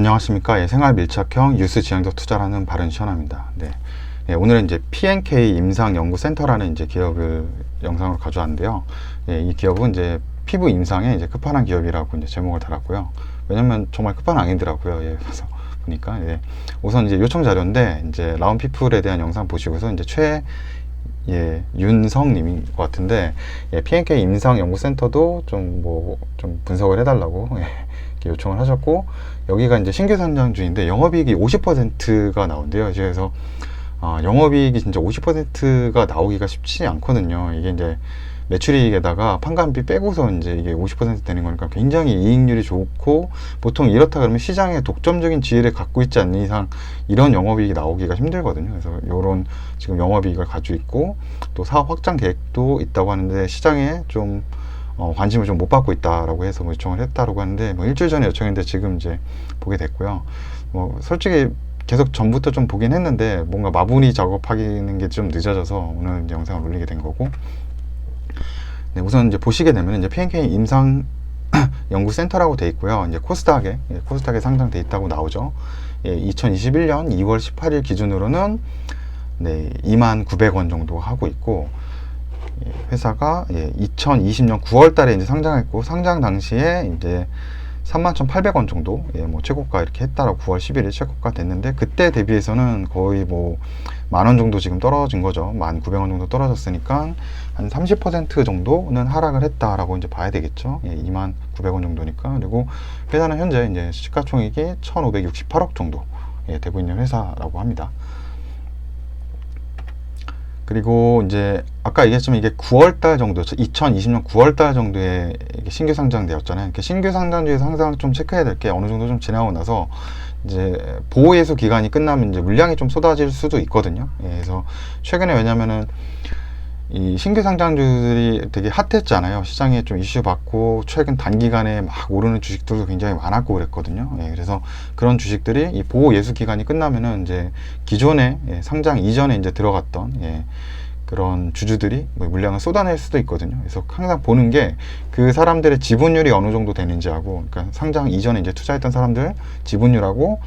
안녕하십니까. 생활 밀착형 뉴스 지향적 투자라는 바른 시원합니다. 오늘은 이제 P&K 임상연구센터라는 이제 기업을 영상으로 가져왔는데요. 이 기업은 이제 피부 임상에 이제 끝판왕 기업이라고 이제 제목을 달았고요. 왜냐면 정말 끝판왕이더라고요. 그래서 보니까 우선 이제 요청 자료인데 이제 라운피플에 대한 영상 보시고서 이제 윤성님인 것 같은데 P&K 임상연구센터도 좀 분석을 해달라고 요청을 하셨고, 여기가 이제 신규 상장주인데 영업이익이 50%가 나온대요. 그래서 영업이익이 진짜 50%가 나오기가 쉽지 않거든요. 이게 이제 매출이익에다가 판관비 빼고서 이제 이게 50% 되는 거니까 굉장히 이익률이 좋고, 보통 이렇다 그러면 시장에 독점적인 지위를 갖고 있지 않는 이상 이런 영업이익이 나오기가 힘들거든요. 그래서 이런 지금 영업이익을 가지고 있고, 또 사업 확장 계획도 있다고 하는데 시장에 좀 관심을 좀 못 받고 있다라고 해서 요청을 했다라고 하는데, 일주일 전에 요청했는데 지금 이제 보게 됐고요. 솔직히 계속 전부터 좀 보긴 했는데 뭔가 마무리 작업하기는 게 좀 늦어져서 오늘 영상을 올리게 된 거고, 우선 이제 보시게 되면 이제 P&K 임상 연구센터라고 돼 있고요. 이제 코스닥에 상장돼 있다고 나오죠. 2021년 2월 18일 기준으로는 29,000원 정도 하고 있고, 회사가 2020년 9월 달에 이제 상장했고, 상장 당시에 이제 31,800원 정도 최고가 이렇게 했다라고 9월 11일 최고가 됐는데, 그때 대비해서는 거의 10,000원 정도 지금 떨어진 거죠. 1,900원 정도 떨어졌으니까 한 30% 정도는 하락을 했다라고 이제 봐야 되겠죠. 29,000원 정도니까. 그리고 회사는 현재 이제 시가총액이 1,568억 정도 되고 있는 회사라고 합니다. 그리고 이제 아까 얘기했지만 이게 9월달 정도, 2020년 9월달 정도에 신규 상장되었잖아요. 신규 상장주에서 항상 좀 체크해야 될 게, 어느 정도 좀 지나고 나서 이제 보호예수 기간이 끝나면 이제 물량이 좀 쏟아질 수도 있거든요. 그래서 최근에, 왜냐면은 이 신규 상장주들이 되게 핫했잖아요. 시장에 좀 이슈 받고 최근 단기간에 막 오르는 주식들도 굉장히 많았고 그랬거든요. 그래서 그런 주식들이 이 보호 예수 기간이 끝나면은 이제 기존에 상장 이전에 이제 들어갔던 그런 주주들이 물량을 쏟아낼 수도 있거든요. 그래서 항상 보는 게 그 사람들의 지분율이 어느 정도 되는지하고, 그러니까 상장 이전에 이제 투자했던 사람들 지분율하고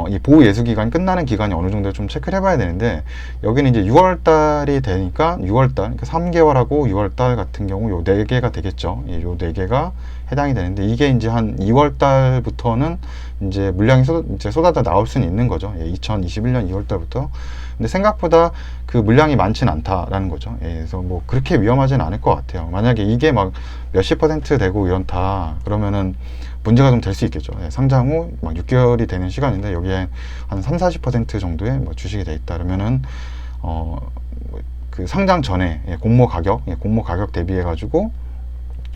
이 보호 예수 기간 끝나는 기간이 어느 정도 좀 체크를 해봐야 되는데, 여기는 이제 6월 달이 되니까 6월 달, 그러니까 3개월하고 6월 달 같은 경우 요 4개가 되겠죠. 요 4개가 해당이 되는데, 이게 이제 한 2월 달부터는 이제 물량이 이제 쏟아져 나올 수는 있는 거죠. 2021년 2월 달부터. 근데 생각보다 그 물량이 많지는 않다라는 거죠. 그래서 그렇게 위험하진 않을 것 같아요. 만약에 이게 막 몇십 % 되고 이런다 그러면은 문제가 좀 될 수 있겠죠. 상장 후 막 6개월이 되는 시간인데 여기에 한 30-40% 정도의 주식이 돼 있다 그러면은 그 상장 전에 공모 가격 대비해 가지고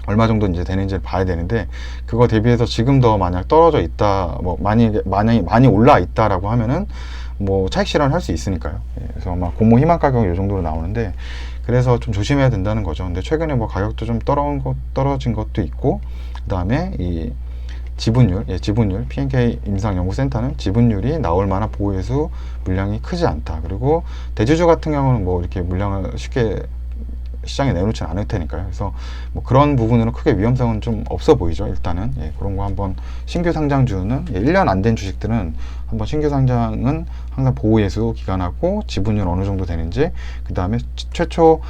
얼마 정도 이제 되는지를 봐야 되는데, 그거 대비해서 지금 더 만약 떨어져 있다, 많이 올라 있다라고 하면은 차익 실현을 할 수 있으니까요. 그래서 공모 희망 가격이 이 정도로 나오는데, 그래서 좀 조심해야 된다는 거죠. 근데 최근에 가격도 좀 떨어진 것도 있고, 그 다음에 이 지분율, P&K 임상연구센터는 지분율이 나올 만한 보호예수 물량이 크지 않다. 그리고 대주주 같은 경우는 이렇게 물량을 쉽게 시장에 내놓지는 않을 테니까요. 그래서 그런 부분으로 크게 위험성은 좀 없어 보이죠. 일단은 그런 거 한번, 신규 상장주는 1년 안 된 주식들은 한번 신규 상장은 항상 보호예수 기간하고 지분율 어느 정도 되는지, 그 다음에 최초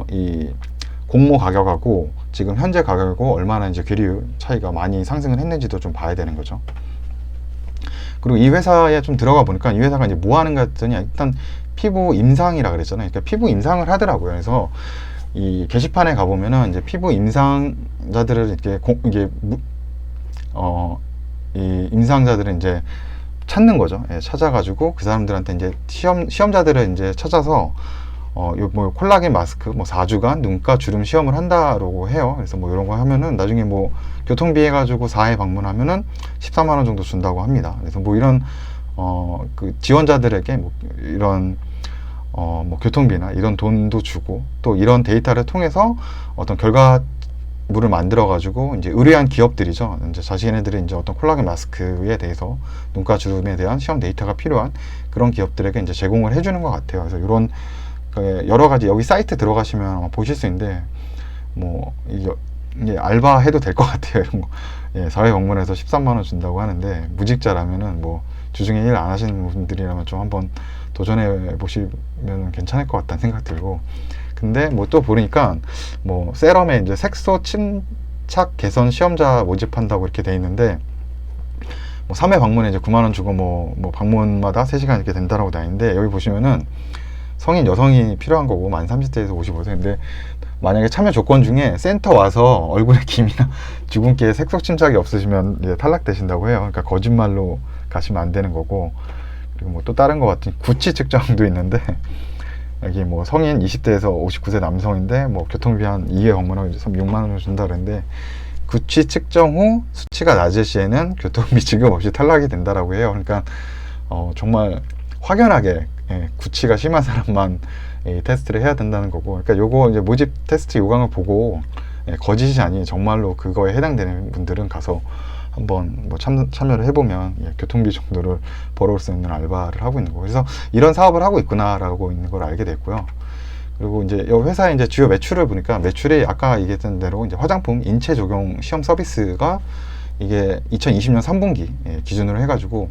이 공모 가격하고 지금 현재 가격하고 얼마나 이제 괴리율 차이가 많이 상승을 했는지도 좀 봐야 되는 거죠. 그리고 이 회사에 좀 들어가 보니까, 이 회사가 이제 뭐 하는가 했더니, 일단 피부 임상이라 그랬잖아요. 그러니까 피부 임상을 하더라고요. 그래서 이 게시판에 가보면은 이제 피부 임상자들을 이 임상자들은 이제 찾는 거죠. 찾아가지고 그 사람들한테 이제 시험자들을 이제 찾아서 콜라겐 마스크 4주간 눈가 주름 시험을 한다라고 해요. 그래서 이런 거 하면은 나중에 교통비 해가지고 4회 방문하면은 14만 원 정도 준다고 합니다. 그래서 이런 그 지원자들에게 이런 교통비나 이런 돈도 주고, 또 이런 데이터를 통해서 어떤 결과물을 만들어 가지고 이제 의뢰한 기업들이죠. 이제 자신네들이 이제 어떤 콜라겐 마스크에 대해서 눈가 주름에 대한 시험 데이터가 필요한 그런 기업들에게 이제 제공을 해주는 것 같아요. 그래서 이런 여러 가지, 여기 사이트 들어가시면 아마 보실 수 있는데, 알바해도 될 것 같아요. 이런 거. 사회 방문해서 13만 원 준다고 하는데 무직자라면은 뭐 주중에 일 안 하시는 분들이라면 좀 한번 도전해 보시면 괜찮을 것 같다는 생각 들고, 근데 뭐 또 보니까 뭐 세럼에 이제 색소 침착 개선 시험자 모집한다고 이렇게 돼 있는데, 뭐 3회 방문에 이제 9만 원 주고 뭐 방문마다 3시간 이렇게 된다라고 돼 있는데, 여기 보시면은 성인 여성이 필요한 거고 만 30대에서 55세인데, 만약에 참여 조건 중에 센터 와서 얼굴에 김이나 주근깨에 색소 침착이 없으시면 탈락되신다고 해요. 그러니까 거짓말로 가시면 안 되는 거고, 그리고 뭐 또 다른 거 같은 구치 측정도 있는데, 여기 뭐 성인 20대에서 59세 남성인데 뭐 교통비 한 2회 방문하고 6만 원을 준다 그랬는데, 구치 측정 후 수치가 낮을 시에는 교통비 지급 없이 탈락이 된다라고 해요. 그러니까 정말 확연하게 구치가 심한 사람만 테스트를 해야 된다는 거고, 그러니까 요거 이제 모집 테스트 요강을 보고 거짓이 아닌 정말로 그거에 해당되는 분들은 가서 한번 뭐 참여를 해보면 교통비 정도를 벌어올 수 있는 알바를 하고 있는 거고, 그래서 이런 사업을 하고 있구나라고 있는 걸 알게 됐고요. 그리고 이제 이 회사의 이제 주요 매출을 보니까, 매출이 아까 얘기했던 대로 이제 화장품 인체 적용 시험 서비스가 이게 2020년 3분기 기준으로 해가지고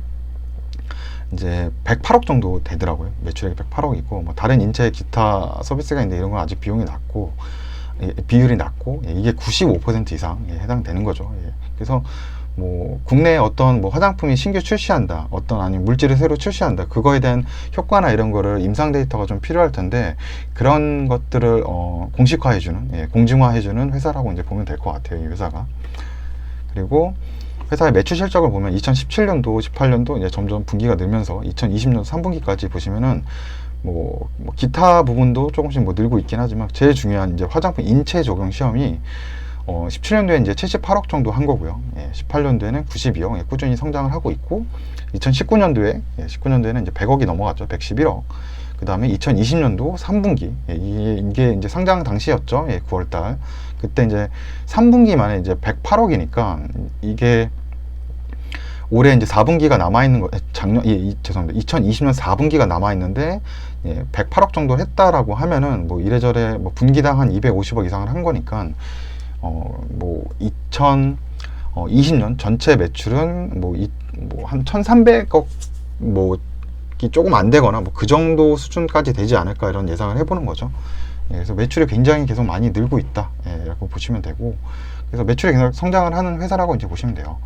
이제 108억 정도 되더라고요. 매출액이 108억이고, 뭐 다른 인체 기타 서비스가 있는데 이런 건 아직 비용이 낮고 비율이 낮고 이게 95% 이상에 해당되는 거죠. 그래서 뭐 국내에 어떤 뭐 화장품이 신규 출시한다, 어떤 아니면 물질을 새로 출시한다, 그거에 대한 효과나 이런 거를 임상 데이터가 좀 필요할 텐데, 그런 것들을 공식화해주는, 공증화해주는 회사라고 이제 보면 될 것 같아요, 이 회사가. 그리고 회사의 매출 실적을 보면 2017년도, 18년도 이제 점점 분기가 늘면서 2020년 3분기까지 보시면은 뭐 기타 부분도 조금씩 뭐 늘고 있긴 하지만, 제일 중요한 이제 화장품 인체 적용 시험이 17년도에 이제 78억 정도 한 거고요. 18년도에는 92억, 꾸준히 성장을 하고 있고, 19년도에는 이제 100억이 넘어갔죠. 111억. 그 다음에 2020년도 3분기, 이게 이제 상장 당시였죠. 9월달. 그때 이제 3분기 만에 이제 108억이니까, 이게 올해 이제 4분기가 남아있는 거, 죄송합니다. 2020년 4분기가 남아있는데, 108억 정도 했다라고 하면은, 뭐 이래저래 뭐 분기당 한 250억 이상을 한 거니까, 뭐 2020년 전체 매출은 뭐 한 1,300억 뭐 조금 안 되거나 뭐 그 정도 수준까지 되지 않을까, 이런 예상을 해보는 거죠. 그래서 매출이 굉장히 계속 많이 늘고 있다, 라고 보시면 되고, 그래서 매출이 계속 성장을 하는 회사라고 이제 보시면 돼요.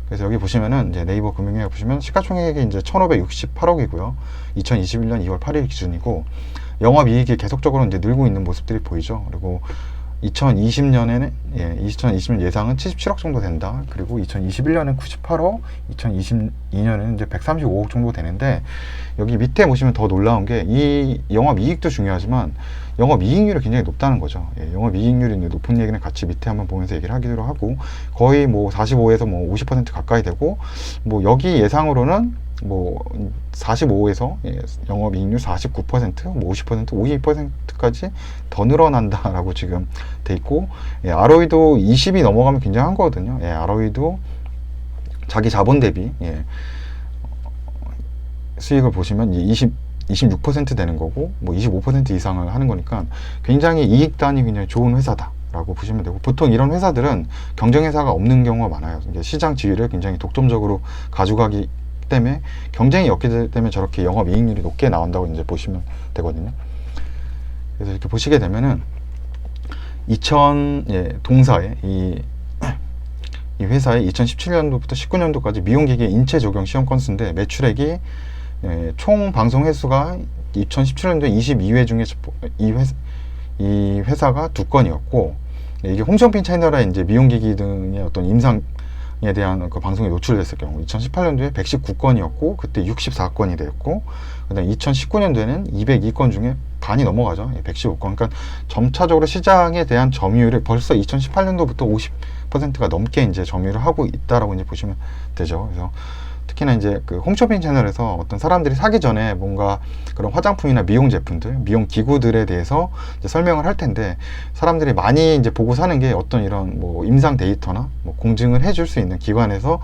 그래서 여기 보시면은 이제 네이버 금융위에 보시면 시가총액이 이제 1,568억이고요. 2021년 2월 8일 기준이고, 영업이익이 계속적으로 이제 늘고 있는 모습들이 보이죠. 그리고 2020년에는 2020년 예상은 77억 정도 된다. 그리고 2021년은 98억, 2022년에는 이제 135억 정도 되는데, 여기 밑에 보시면 더 놀라운 게, 이 영업이익도 중요하지만 영업이익률이 굉장히 높다는 거죠. 영업이익률이 높은 얘기는 같이 밑에 한번 보면서 얘기를 하기로 하고, 거의 뭐 45에서 뭐 50% 가까이 되고, 뭐 여기 예상으로는 뭐 45에서 영업이익률 49%, 뭐 50%, 52%까지 더 늘어난다라고 지금 돼 있고, ROE도 20이 넘어가면 굉장한 거거든요. ROE도 자기 자본 대비 수익을 보시면 26% 되는 거고, 뭐 25% 이상을 하는 거니까 굉장히 이익단이 굉장히 좋은 회사다라고 보시면 되고, 보통 이런 회사들은 경쟁회사가 없는 경우가 많아요. 시장 지위를 굉장히 독점적으로 가져가기 때문에, 경쟁이 없기 때문에 저렇게 영업이익률이 높게 나온다고 이제 보시면 되거든요. 그래서 이렇게 보시게 되면은 동사의 이 회사의 2017년도부터 19년도까지 미용기기 인체 적용 시험 건수인데, 매출액이 총 방송 횟수가 2017년도에 22회 중에 이 회사가 2건이었고, 이게 홈쇼핑 채널에 이제 미용기기 등의 어떤 임상에 대한 그 방송에 노출됐을 경우 2018년도에 119건이었고, 그때 64건이 되었고, 그다음 2019년도에는 202건 중에 반이 넘어가죠. 115건. 그러니까 점차적으로 시장에 대한 점유율이 벌써 2018년도부터 50%가 넘게 이제 점유를 하고 있다라고 이제 보시면 되죠. 그래서 특히나 이제 그 홈쇼핑 채널에서 어떤 사람들이 사기 전에 뭔가 그런 화장품이나 미용 제품들, 미용 기구들에 대해서 이제 설명을 할 텐데, 사람들이 많이 이제 보고 사는 게 어떤 이런 뭐 임상 데이터나 뭐 공증을 해줄 수 있는 기관에서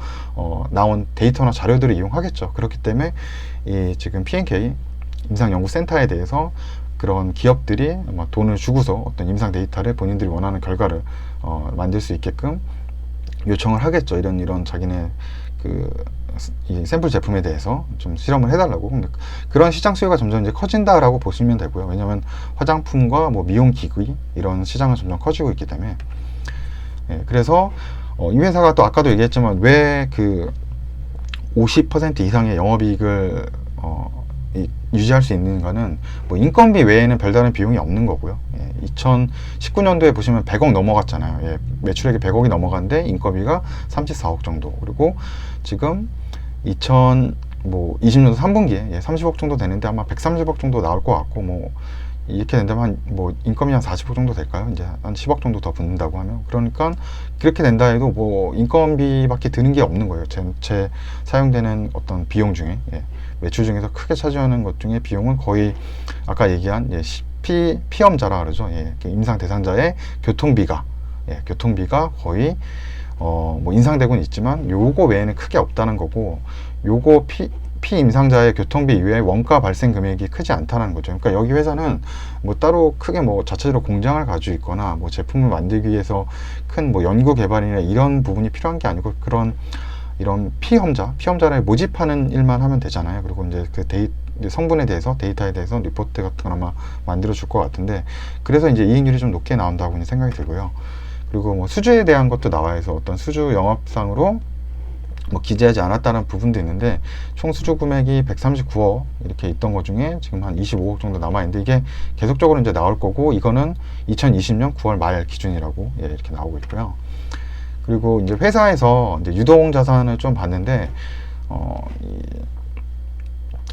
나온 데이터나 자료들을 이용하겠죠. 그렇기 때문에 이 지금 P&K 임상연구센터에 대해서 그런 기업들이 돈을 주고서 어떤 임상 데이터를 본인들이 원하는 결과를 만들 수 있게끔 요청을 하겠죠. 이런 자기네 이 샘플 제품에 대해서 좀 실험을 해달라고. 근데 그런 시장 수요가 점점 이제 커진다라고 보시면 되고요. 왜냐하면 화장품과 뭐 미용 기기 이런 시장은 점점 커지고 있기 때문에. 그래서 이 회사가 또 아까도 얘기했지만 왜 그 50% 이상의 영업이익을 유지할 수 있는 거는 뭐 인건비 외에는 별다른 비용이 없는 거고요. 2019년도에 보시면 100억 넘어갔잖아요. 매출액이 100억이 넘어갔는데 인건비가 34억 정도. 그리고 지금 2020년도 3분기에 30억 정도 되는데 아마 130억 정도 나올 것 같고, 뭐 이렇게 된다면 뭐 인건비 한 40억 정도 될까요? 이제 한 10억 정도 더 붙는다고 하면. 그러니까 그렇게 된다 해도 뭐 인건비밖에 드는 게 없는 거예요. 제 사용되는 어떤 비용 중에, 매출 중에서 크게 차지하는 것 중에 비용은 거의 아까 얘기한 피험자라 그러죠. 임상 대상자의 교통비가 거의 뭐 인상되고는 있지만 요거 외에는 크게 없다는 거고, 요거 피임상자의 교통비 이외에 원가 발생 금액이 크지 않다는 거죠. 그러니까 여기 회사는 뭐 따로 크게 뭐 자체적으로 공장을 가지고 있거나 뭐 제품을 만들기 위해서 큰 뭐 연구 개발이나 이런 부분이 필요한 게 아니고, 이런 피험자를 모집하는 일만 하면 되잖아요. 그리고 이제 성분에 대해서, 데이터에 대해서 리포트 같은 거 아마 만들어 줄 것 같은데, 그래서 이제 이익률이 좀 높게 나온다고 생각이 들고요. 그리고 뭐 수주에 대한 것도 나와서 어떤 수주 영업상으로 뭐 기재하지 않았다는 부분도 있는데, 총 수주 금액이 139억 이렇게 있던 것 중에 지금 한 25억 정도 남아 있는데, 이게 계속적으로 이제 나올 거고, 이거는 2020년 9월 말 기준이라고 이렇게 나오고 있고요. 그리고 이제 회사에서 이제 유동 자산을 좀 봤는데,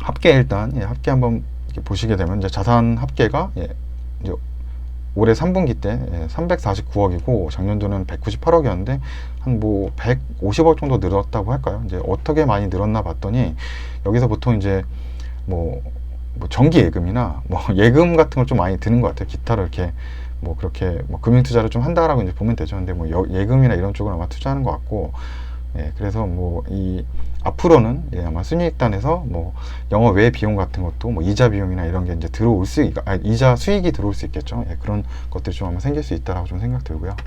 합계 일단 합계 한번 보시게 되면 이제 자산 합계가 이제 올해 3분기 때 349억이고 작년도는 198억이었는데 한 뭐 150억 정도 늘었다고 할까요? 이제 어떻게 많이 늘었나 봤더니, 여기서 보통 이제 뭐 정기 예금이나 뭐 예금 같은 걸 좀 많이 드는 것 같아요. 기타로 이렇게 뭐 그렇게 뭐 금융 투자를 좀 한다라고 이제 보면 되죠. 근데 뭐 예금이나 이런 쪽으로 아마 투자하는 것 같고, 그래서 뭐 이 앞으로는 아마 순이익단에서 뭐 영업 외 비용 같은 것도 뭐 이자 비용이나 이런 게 이제 이자 수익이 들어올 수 있겠죠. 그런 것들이 좀 아마 생길 수 있다라고 좀 생각 들고요.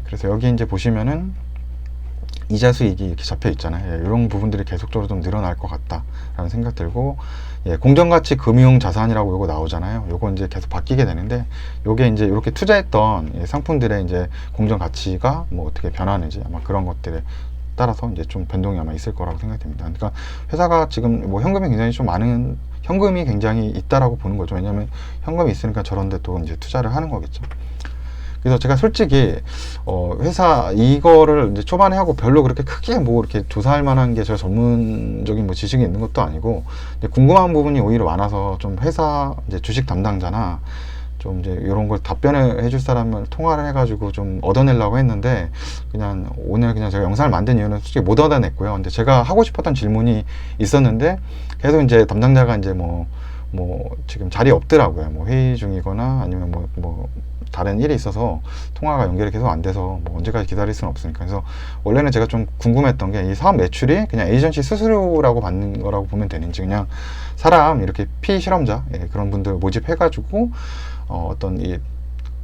그래서 여기 이제 보시면은 이자 수익이 이렇게 잡혀 있잖아요. 이런 부분들이 계속적으로 좀 늘어날 것 같다라는 생각 들고, 공정가치 금융 자산이라고 요거 나오잖아요. 요거 이제 계속 바뀌게 되는데, 요게 이제 이렇게 투자했던 상품들의 이제 공정 가치가 뭐 어떻게 변하는지, 아마 그런 것들에 따라서 이제 좀 변동이 아마 있을 거라고 생각됩니다. 그러니까 회사가 지금 뭐 현금이 굉장히 있다라고 보는 거죠. 왜냐하면 현금이 있으니까 저런데 또 이제 투자를 하는 거겠죠. 그래서 제가 솔직히 회사 이거를 이제 초반에 하고 별로 그렇게 크게 뭐 이렇게 조사할 만한 게 제가 전문적인 뭐 지식이 있는 것도 아니고, 이제 궁금한 부분이 오히려 많아서 좀 회사 이제 주식 담당자나 좀 이제 이런 걸 답변을 해줄 사람을 통화를 해가지고 좀 얻어내려고 했는데, 오늘 제가 영상을 만든 이유는 솔직히 못 얻어냈고요. 근데 제가 하고 싶었던 질문이 있었는데 계속 이제 담당자가 이제 뭐 지금 자리에 없더라고요. 뭐 회의 중이거나 아니면 뭐 다른 일이 있어서 통화가 연결이 계속 안 돼서 뭐 언제까지 기다릴 수는 없으니까. 그래서 원래는 제가 좀 궁금했던 게, 이 사업 매출이 그냥 에이전시 수수료라고 받는 거라고 보면 되는지, 그냥 사람 이렇게 피실험자 그런 분들 모집해가지고 어떤 이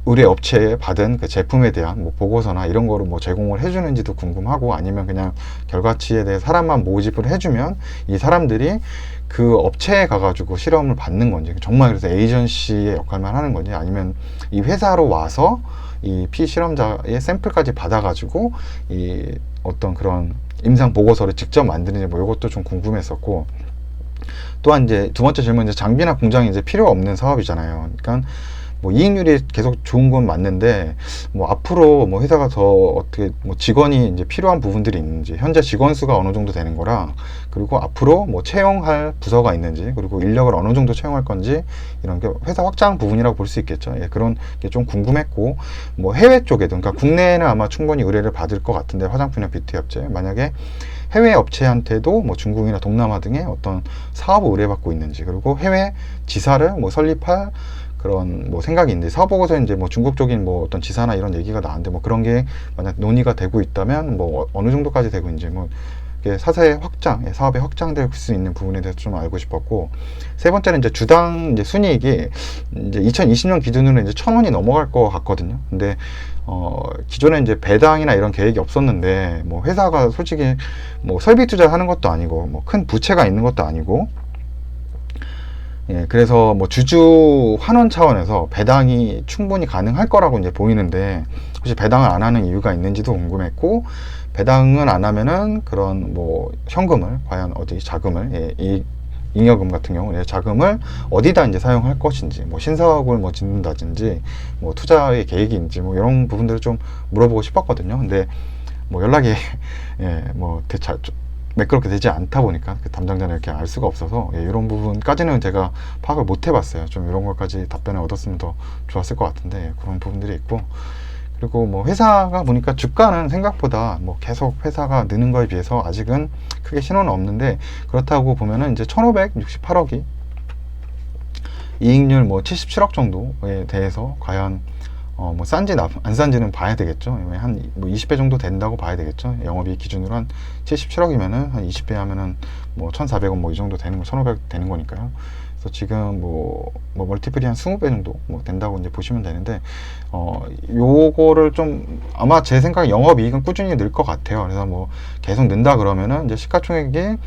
의뢰 업체에 받은 그 제품에 대한 뭐 보고서나 이런 거를 뭐 제공을 해주는지도 궁금하고, 아니면 그냥 결과치에 대해 사람만 모집을 해주면 이 사람들이 그 업체에 가가지고 실험을 받는 건지, 정말 그래서 에이전시의 역할만 하는 건지, 아니면 이 회사로 와서 이 피실험자의 샘플까지 받아가지고 이 어떤 그런 임상 보고서를 직접 만드는지, 뭐 이것도 좀 궁금했었고, 또한 이제 두 번째 질문은 이제 장비나 공장이 이제 필요 없는 사업이잖아요. 그러니까 뭐 이익률이 계속 좋은 건 맞는데, 뭐 앞으로 뭐 회사가 더 어떻게 뭐 직원이 이제 필요한 부분들이 있는지, 현재 직원 수가 어느 정도 되는 거랑, 그리고 앞으로 뭐 채용할 부서가 있는지, 그리고 인력을 어느 정도 채용할 건지, 이런 게 회사 확장 부분이라고 볼 수 있겠죠. 그런 게 좀 궁금했고, 뭐 해외 쪽에도, 그러니까 국내에는 아마 충분히 의뢰를 받을 것 같은데, 화장품이나 뷰티 업체 만약에 해외 업체한테도 뭐 중국이나 동남아 등의 어떤 사업을 의뢰받고 있는지, 그리고 해외 지사를 뭐 설립할 그런 뭐 생각이 있는데, 사업보고서에 이제 뭐 중국 쪽인 뭐 어떤 지사나 이런 얘기가 나왔는데, 뭐 그런 게 만약 논의가 되고 있다면 뭐 어느 정도까지 되고 있는지, 뭐 사세 확장, 사업이 확장될 수 있는 부분에 대해서 좀 알고 싶었고, 세 번째는 이제 주당 이제 순이익이 이제 2020년 기준으로 이제 1,000원이 넘어갈 것 같거든요. 근데 기존에 이제 배당이나 이런 계획이 없었는데, 뭐 회사가 솔직히 뭐 설비 투자하는 것도 아니고, 뭐 큰 부채가 있는 것도 아니고, 예, 그래서 뭐 주주 환원 차원에서 배당이 충분히 가능할 거라고 이제 보이는데, 혹시 배당을 안 하는 이유가 있는지도 궁금했고, 배당을 안 하면은 그런 뭐 현금을 과연 어디 자금을, 이 잉여금 같은 경우 자금을 어디다 이제 사용할 것인지, 뭐 신사업을 뭐 짓는다든지, 뭐 투자의 계획인지, 뭐 이런 부분들을 좀 물어보고 싶었거든요. 근데 뭐 연락이 뭐 매끄럽게 되지 않다 보니까 그 담당자는 이렇게 알 수가 없어서, 이런 부분까지는 제가 파악을 못 해봤어요. 좀 이런 것까지 답변을 얻었으면 더 좋았을 것 같은데, 그런 부분들이 있고, 그리고 뭐 회사가 보니까 주가는 생각보다 뭐 계속 회사가 느는 거에 비해서 아직은 크게 신호는 없는데, 그렇다고 보면은 이제 1,568억이 이익률 뭐 77억 정도에 대해서 과연 뭐 싼지 안 싼지는 봐야 되겠죠. 한 뭐 20배 정도 된다고 봐야 되겠죠. 영업이익 기준으로 한 77억이면은 한 20배 하면은 뭐 1,400원 뭐 이 정도 되는 거, 1,500 되는 거니까요. 그래서 지금 뭐 멀티플이 한 20배 정도 뭐 된다고 이제 보시면 되는데, 요거를 좀 아마 제 생각에 영업이익은 꾸준히 늘 것 같아요. 그래서 뭐 계속 는다 그러면은 이제 시가총액이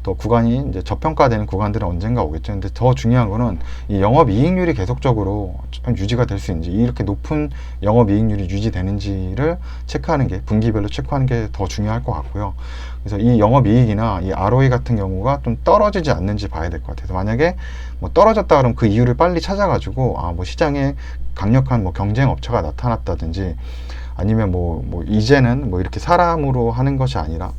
또 구간이 이제 저평가되는 구간들은 언젠가 오겠죠. 근데 더 중요한 거는 이 영업이익률이 계속적으로 유지가 될 수 있는지, 이렇게 높은 영업이익률이 유지되는지를 체크하는 게, 분기별로 체크하는 게 더 중요할 것 같고요. 그래서 이 영업이익이나 이 ROE 같은 경우가 좀 떨어지지 않는지 봐야 될 것 같아서, 만약에 뭐 떨어졌다 그러면 그 이유를 빨리 찾아가지고, 뭐 시장에 강력한 뭐 경쟁 업체가 나타났다든지, 아니면 뭐 이제는 뭐 이렇게 사람으로 하는 것이 아니라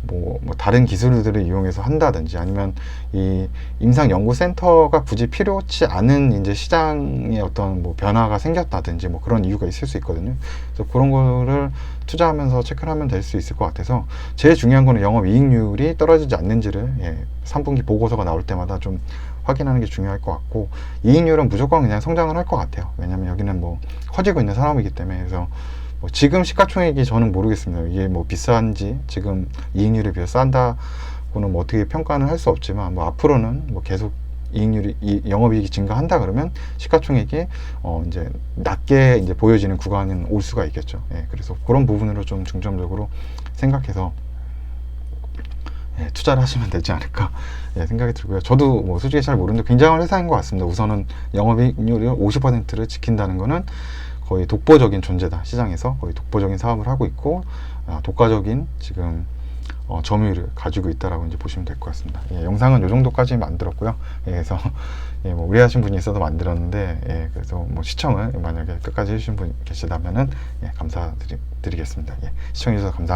뭐 다른 기술들을 이용해서 한다든지, 아니면 이 임상연구센터가 굳이 필요치 않은 이제 시장의 어떤 뭐 변화가 생겼다든지, 뭐 그런 이유가 있을 수 있거든요. 그래서 그런 거를 투자하면서 체크를 하면 될 수 있을 것 같아서, 제일 중요한 거는 영업이익률이 떨어지지 않는지를 3분기 보고서가 나올 때마다 좀 확인하는 게 중요할 것 같고, 이익률은 무조건 그냥 성장을 할 것 같아요. 왜냐면 여기는 뭐 커지고 있는 사람이기 때문에. 그래서 뭐 지금 시가총액이 저는 모르겠습니다. 이게 뭐 비싼지, 지금 이익률에 비해 싼다고는 뭐 어떻게 평가는 할 수 없지만, 뭐 앞으로는 뭐 계속 영업이익이 증가한다 그러면 시가총액이 이제 낮게 이제 보여지는 구간은 올 수가 있겠죠. 그래서 그런 부분으로 좀 중점적으로 생각해서 투자를 하시면 되지 않을까 생각이 들고요. 저도 뭐 솔직히 잘 모르는데 굉장한 회사인 것 같습니다. 우선은 영업이익률이 50%를 지킨다는 거는 거의 독보적인 존재다. 시장에서 거의 독보적인 사업을 하고 있고, 독과적인 지금 점유율을 가지고 있다라고 이제 보시면 될 것 같습니다. 영상은 이 정도까지 만들었고요. 그래서 뭐 의뢰하신 분이 있어서 만들었는데, 그래서 뭐 시청을 만약에 끝까지 해주신 분 계시다면은 감사드리겠습니다. 시청해주셔서 감사합니다.